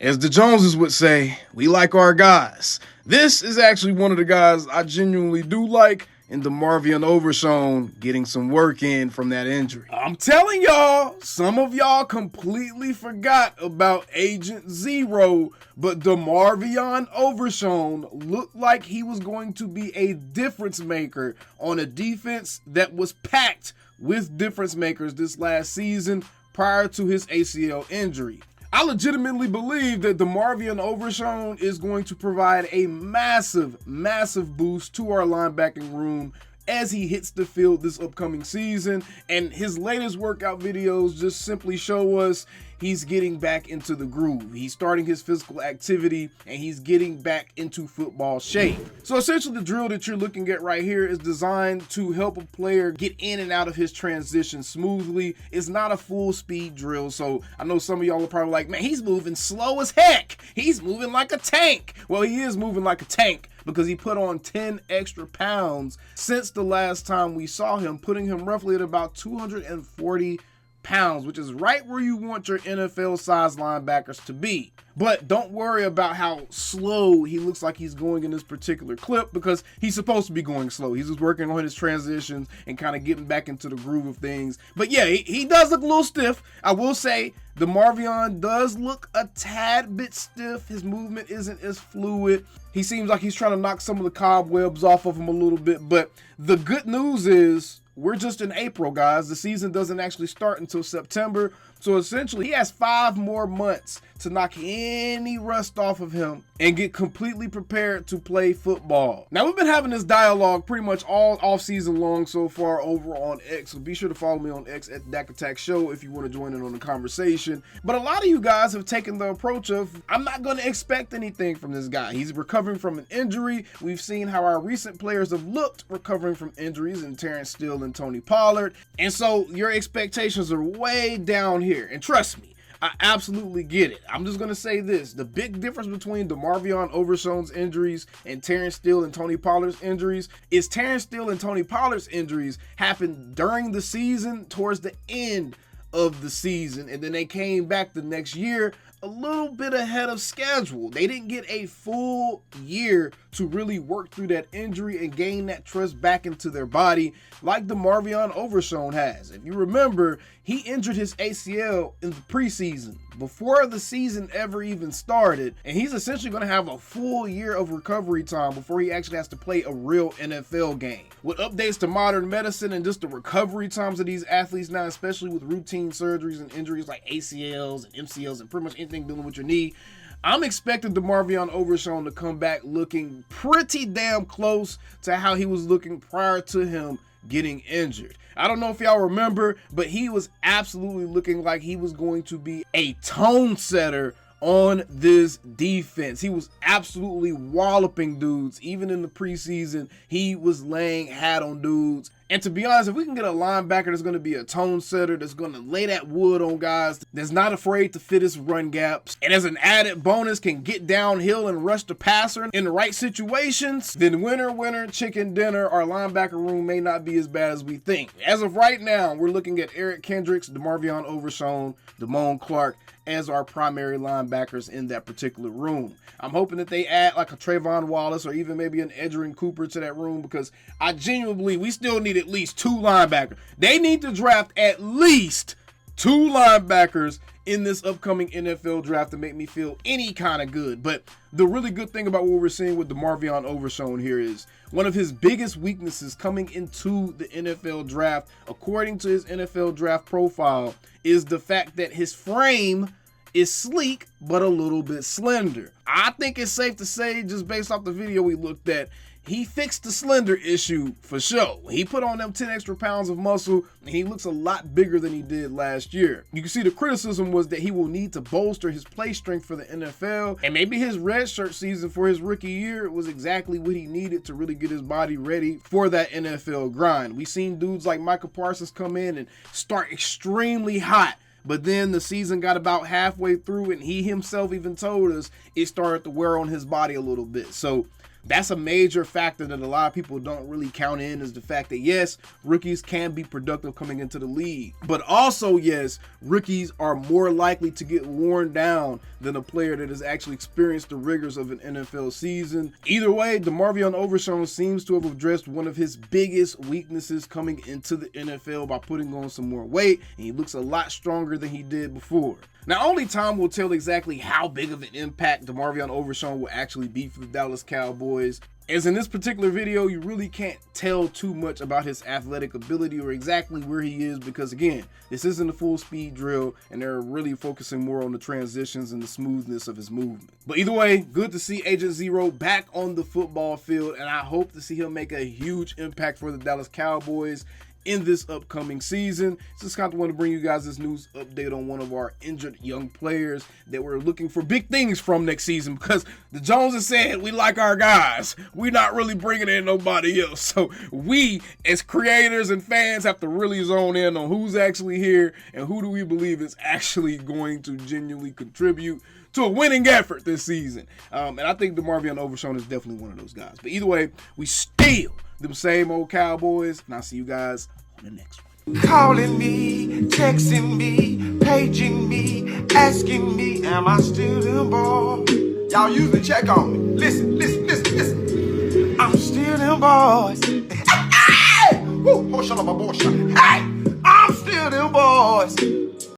As the Joneses would say, we like our guys. This is actually one of the guys I genuinely do like, and DeMarvion Overshown getting some work in from that injury. I'm telling y'all, some of y'all completely forgot about Agent Zero, but DeMarvion Overshown looked like he was going to be a difference maker on a defense that was packed with difference makers this last season prior to his ACL injury. I legitimately believe that DeMarvion Overshown is going to provide a massive boost to our linebacking room as he hits the field this upcoming season, and his latest workout videos just simply show us he's getting back into the groove. He's starting his physical activity and he's getting back into football shape. So essentially the drill that you're looking at right here is designed to help a player get in and out of his transition smoothly. It's not a full speed drill, so I know some of y'all are probably like, man, he's moving slow as heck. He's moving like a tank. Well, he is moving like a tank because he put on 10 extra pounds since the last time we saw him, putting him roughly at about 240 pounds, which is right where you want your NFL size linebackers to be. But don't worry about how slow he looks like he's going in this particular clip, because he's supposed to be going slow. He's just working on his transitions and kind of getting back into the groove of things. But yeah, he does look a little stiff. I will say DeMarvion does look a tad bit stiff. His movement isn't as fluid. He seems like he's trying to knock some of the cobwebs off of him a little bit. But the good news is we're just in April, guys. The season doesn't actually start until September. So essentially, he has 5 more months to knock any rust off of him and get completely prepared to play football. Now, we've been having this dialogue pretty much all off-season long so far over on X, so be sure to follow me on X at Dak Attack Show if you want to join in on the conversation. But a lot of you guys have taken the approach of, I'm not going to expect anything from this guy. He's recovering from an injury. We've seen how our recent players have looked recovering from injuries in Terrence Steele and Tony Pollard. And so your expectations are way down here. And trust me, I absolutely get it. I'm just going to say this. The big difference between DeMarvion Overshown's injuries and Terrence Steele and Tony Pollard's injuries is Terrence Steele and Tony Pollard's injuries happened during the season, towards the end of the season, and then they came back the next year a little bit ahead of schedule. They didn't get a full year to really work through that injury and gain that trust back into their body like DeMarvion Overshown has. If you remember, he injured his ACL in the preseason before the season ever even started, and he's essentially going to have a full year of recovery time before he actually has to play a real NFL game. With updates to modern medicine and just the recovery times of these athletes now, especially with routine surgeries and injuries like ACLs and MCLs and pretty much anything dealing with your knee, I'm expecting DeMarvion Overshown to come back looking pretty damn close to how he was looking prior to him getting injured. I don't know if y'all remember, but he was absolutely looking like he was going to be a tone setter on this defense. He was absolutely walloping dudes. Even in the preseason, he was laying hat on dudes. And to be honest, if we can get a linebacker that's going to be a tone setter, that's going to lay that wood on guys, that's not afraid to fit his run gaps, and as an added bonus can get downhill and rush the passer in the right situations, then winner, chicken dinner. Our linebacker room may not be as bad as we think. As of right now, we're looking at Eric Kendricks, DeMarvion Overshown, Damone Clark as our primary linebackers in that particular room. I'm hoping that they add like a Trayvon Wallace or even maybe an Edgerrin Cooper to that room, because I genuinely believe we still need at least 2 linebackers. They need to draft at least 2 linebackers in this upcoming NFL draft to make me feel any kind of good. But the really good thing about what we're seeing with DeMarvion Overshown here is one of his biggest weaknesses coming into the NFL draft, according to his NFL draft profile, is the fact that his frame is sleek but a little bit slender. I think it's safe to say, just based off the video we looked at, he fixed the slender issue for sure. He put on them 10 extra pounds of muscle, and he looks a lot bigger than he did last year. You can see the criticism was that he will need to bolster his play strength for the NFL, and maybe his redshirt season for his rookie year was exactly what he needed to really get his body ready for that NFL grind. We've seen dudes like Micah Parsons come in and start extremely hot, but then the season got about halfway through, and he himself even told us it started to wear on his body a little bit. So That's a major factor that a lot of people don't really count in, is the fact that, yes, rookies can be productive coming into the league. But also, yes, rookies are more likely to get worn down than a player that has actually experienced the rigors of an NFL season. Either way, DeMarvion Overshown seems to have addressed one of his biggest weaknesses coming into the NFL by putting on some more weight, and he looks a lot stronger than he did before. Now, only time will tell exactly how big of an impact DeMarvion Overshown will actually be for the Dallas Cowboys. As in this particular video, you really can't tell too much about his athletic ability or exactly where he is because, again, this isn't a full speed drill and they're really focusing more on the transitions and the smoothness of his movement. But either way, good to see Agent Zero back on the football field, and I hope to see him make a huge impact for the Dallas Cowboys in this upcoming season. Just kind of want to bring you guys this news update on one of our injured young players that we're looking for big things from next season, because the Joneses said we like our guys. We're not really bringing in nobody else. So we as creators and fans have to really zone in on who's actually here and who do we believe is actually going to genuinely contribute to a winning effort this season. And I think DeMarvion Overshown is definitely one of those guys. But either way, we still them same old Cowboys, and I'll see you guys on the next one. Calling me, texting me, paging me, asking me, am I still them boys? Y'all usually check on me. Listen. I'm still them boys. Hey! Woo! Oh, shut up, my boy. Hey! I'm still them boys.